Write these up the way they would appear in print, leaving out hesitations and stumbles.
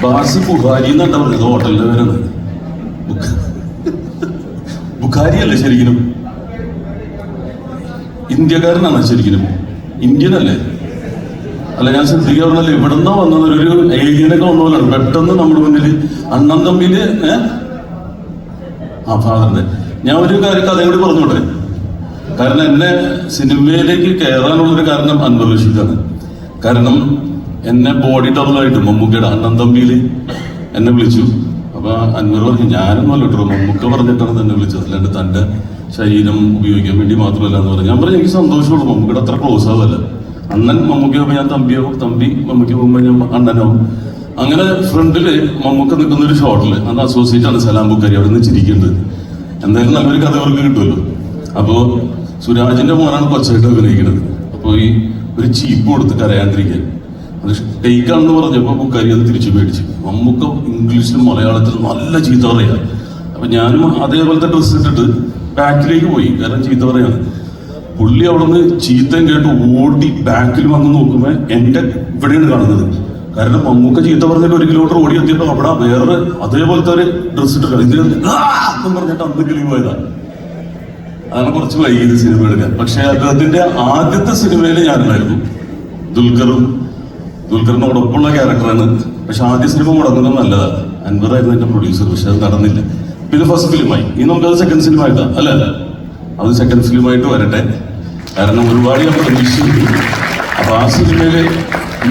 ബാസി ബുഹാരി എന്നാ പറഞ്ഞത് ഹോട്ടലിന്റെ പേരാണ്. ബുഖാരി അല്ലേ ശരിക്കും? ഇന്ത്യക്കാരനാണ് ശരിക്കും? ഇന്ത്യൻ അല്ലേ? അല്ല, ഞാൻ ശ്രദ്ധിക്കാറുണ്ടല്ലോ, ഇവിടെ നിന്നാ വന്നത് ഒരു ഏലിയനൊക്കെ വന്ന പോലെയാണ് പെട്ടെന്ന് നമ്മുടെ മുന്നിൽ. അണ്ണൻ തമ്മില് ഫാദറിന്റെ. ഞാൻ ഒരു കഥയും കൂടി പറഞ്ഞോട്ടെ. കാരണം എന്നെ സിനിമയിലേക്ക് കയറാനുള്ളൊരു കാരണം അൻവർ റഷീദാണ്. കാരണം എന്നെ ബോഡി ഡബിളായിട്ട് മമ്മൂക്കയുടെ അണ്ണൻ തമ്മിയില് എന്നെ വിളിച്ചു. അപ്പൊ അൻവർ പറഞ്ഞു, ഞാനൊന്നും അല്ലോ മമ്മൂക്ക പറഞ്ഞിട്ടാണ് തന്നെ വിളിച്ചത്, അല്ലാണ്ട് തന്റെ ശരീരം ഉപയോഗിക്കാൻ വേണ്ടി മാത്രമല്ല എന്ന് പറഞ്ഞു. ഞാൻ പറഞ്ഞു, എനിക്ക് സന്തോഷമുള്ളൂ, മമ്മൂക്കയുടെ അത്ര ക്ലോസ് ആവല്ല. അണ്ണൻ മമ്മൂക്ക പോകുമ്പോൾ ഞാൻ തമ്പിയാവും, തമ്പി മമ്മൂക്ക പോകുമ്പോൾ ഞാൻ അണ്ണനാവും. അങ്ങനെ ഫ്രണ്ടില് മമ്മൂക്ക നിൽക്കുന്ന ഒരു ഷോട്ടില് അന്ന് അസോസിയേറ്റ് ആണ് സലാം ബുക്കാരി, അവിടെ നിന്ന് ചിരിക്കുന്നത്. എന്തായാലും നല്ലൊരു കഥ അവർക്ക് കിട്ടുമല്ലോ. അപ്പോ സുരാജിന്റെ മോനാണ് കൊച്ചായിട്ട് അഭിനയിക്കുന്നത്. അപ്പൊ ഈ ഒരു ചീപ്പ് കൊടുത്ത് കരയാണ്ടിരിക്കാൻ അത് ടേക്കാണെന്ന് പറഞ്ഞപ്പോ ബുക്കാരി അത് തിരിച്ചു മേടിച്ചു. മമ്മൂക്ക ഇംഗ്ലീഷിലും മലയാളത്തിലും നല്ല ചീത്ത പറയാ. അപ്പൊ ഞാനും അതേപോലത്തെ ഡ്രസ്സ് ഇട്ടിട്ട് ബാക്കിലേക്ക് പോയി, കാരണം ചീത്ത പറയാണ്. പുള്ളി അവിടെ നിന്ന് ചീത്തയും കേട്ട് ഓടി ബാക്കിൽ വന്ന് നോക്കുമ്പോ എന്റെ ഇവിടെയാണ് കാണുന്നത്. കാരണം മമ്മൂക്ക ചീത്ത പറഞ്ഞിട്ട് 1 കിലോമീറ്റർ ഓടി എത്തിയപ്പോ അവിടെ വേറെ അതേപോലത്തെ ഒരു ഡ്രസ്സ് ഇട്ട് എന്നും പറഞ്ഞിട്ട് അന്ന് കിളി പോയതാ. അതാണ് കുറച്ച് വൈകിയത് സിനിമ എടുക്കാൻ. പക്ഷെ അദ്ദേഹത്തിന്റെ ആദ്യത്തെ സിനിമയിൽ ഞാനുണ്ടായിരുന്നു. ദുൽഖറിനോടൊപ്പമുള്ള ക്യാരക്ടറാണ്. പക്ഷെ ആദ്യ സിനിമ മുടങ്ങുന്നത് നല്ലതാണ്. അൻവറായിരുന്നു എന്റെ പ്രൊഡ്യൂസർ. പക്ഷെ അത് നടന്നില്ല. പിന്നെ ഫസ്റ്റ് ഫിലിമായി. ഇനി നമുക്കത് സെക്കൻഡ് ഫിലിം ആയിട്ടാ അല്ല, അത് സെക്കൻഡ് ഫിലിമായിട്ട് വരട്ടെ. കാരണം ഒരുപാട് ഞാൻ പ്രതീക്ഷിച്ചു. അപ്പൊ ആ സിനിമയില്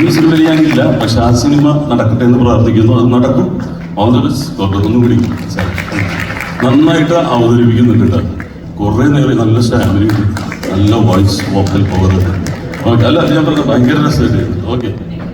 ഈ സിനിമയിൽ ഞാനില്ല. പക്ഷെ ആ സിനിമ നടക്കട്ടെ എന്ന് പ്രാർത്ഥിക്കുന്നു. അത് നടക്കും. ഒന്നും കൂടി നന്നായിട്ട് അവതരിപ്പിക്കുന്നുണ്ട് കേട്ടോ. കുറെ നേരം നല്ല സ്റ്റാമിനയുണ്ട്, നല്ല വോയിസ് വോക്കൽ പവർ. ഓക്കെ, അല്ല ഞാൻ പറഞ്ഞത് ഭയങ്കര രസമായിട്ട്. ഓക്കെ.